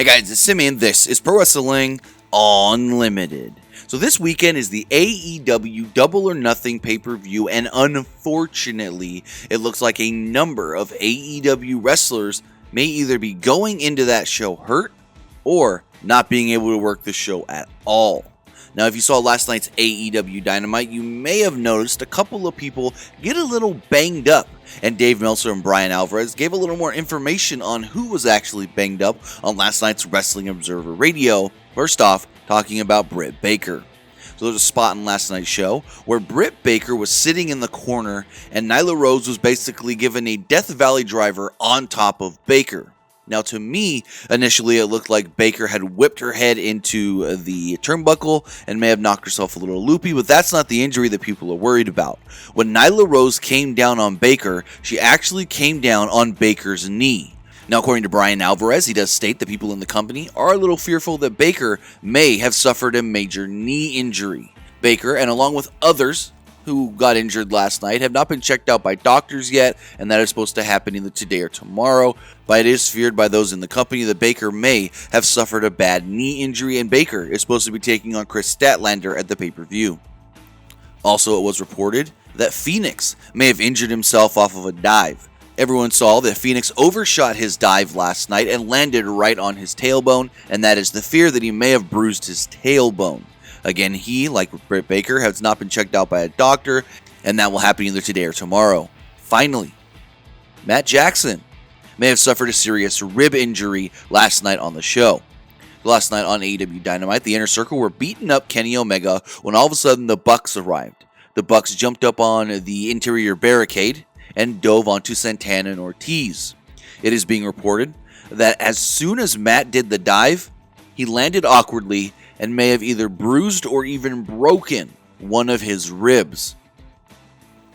Hey guys, it's Simeon. This is Pro Wrestling Unlimited. So this weekend is the AEW Double or Nothing pay-per-view, and unfortunately, it looks like a number of AEW wrestlers may either be going into that show hurt or not being able to work the show at all. Now, if you saw last night's AEW Dynamite, you may have noticed a couple of people get a little banged up, and Dave Meltzer and Brian Alvarez gave a little more information on who was actually banged up on last night's Wrestling Observer Radio. First off, talking about Britt Baker. So there's a spot in last night's show where Britt Baker was sitting in the corner, and Nyla Rose was basically given a Death Valley driver on top of Baker. Now, to me, initially it looked like Baker had whipped her head into the turnbuckle and may have knocked herself a little loopy, but that's not the injury that people are worried about. When Nyla Rose came down on Baker, she actually came down on Baker's knee. Now, according to Brian Alvarez, he does state that people in the company are a little fearful that Baker may have suffered a major knee injury. Baker, and along with others who got injured last night, have not been checked out by doctors yet, and that is supposed to happen either today or tomorrow. But it is feared by those in the company that Baker may have suffered a bad knee injury, and Baker is supposed to be taking on Chris Statlander at the pay-per-view. Also, it was reported that Phoenix may have injured himself off of a dive. Everyone saw that Phoenix overshot his dive last night and landed right on his tailbone, and that is the fear that he may have bruised his tailbone. Again, he, like with Britt Baker, has not been checked out by a doctor, and that will happen either today or tomorrow. Finally, Matt Jackson may have suffered a serious rib injury last night on the show. Last night on AEW Dynamite, the Inner Circle were beating up Kenny Omega when all of a sudden the Bucks arrived. The Bucks jumped up on the interior barricade and dove onto Santana and Ortiz. It is being reported that as soon as Matt did the dive, he landed awkwardly and may have either bruised or even broken one of his ribs.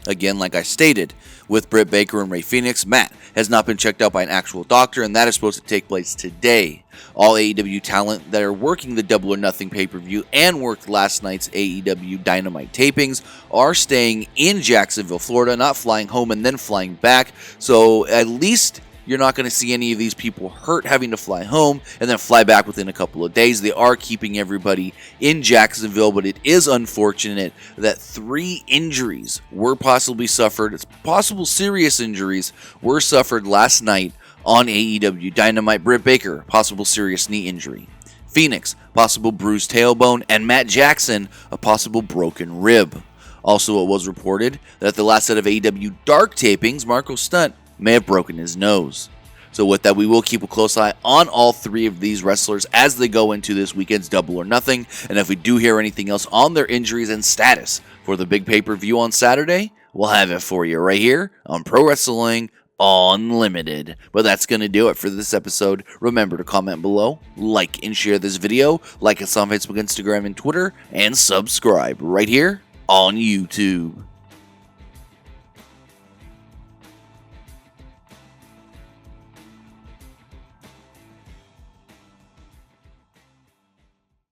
Again, like I stated, with Britt Baker and Rey Fenix, Matt has not been checked out by an actual doctor, and that is supposed to take place today. All AEW talent that are working the Double or Nothing pay-per-view and worked last night's AEW Dynamite tapings are staying in Jacksonville, Florida, not flying home and then flying back. So at least you're not going to see any of these people hurt having to fly home and then fly back within a couple of days. They are keeping everybody in Jacksonville, but it is unfortunate that 3 injuries were possibly suffered. It's possible serious injuries were suffered last night on AEW Dynamite. Britt Baker, possible serious knee injury. Phoenix, possible bruised tailbone. And Matt Jackson, a possible broken rib. Also, it was reported that at the last set of AEW Dark tapings, Marco Stunt may have broken his nose. So with that, we will keep a close eye on all 3 of these wrestlers as they go into this weekend's Double or Nothing. And if we do hear anything else on their injuries and status for the big pay-per-view on Saturday, we'll have it for you right here on Pro Wrestling Unlimited. But that's going to do it for this episode. Remember to comment below, like and share this video, like us on Facebook, Instagram, and Twitter, and subscribe right here on YouTube.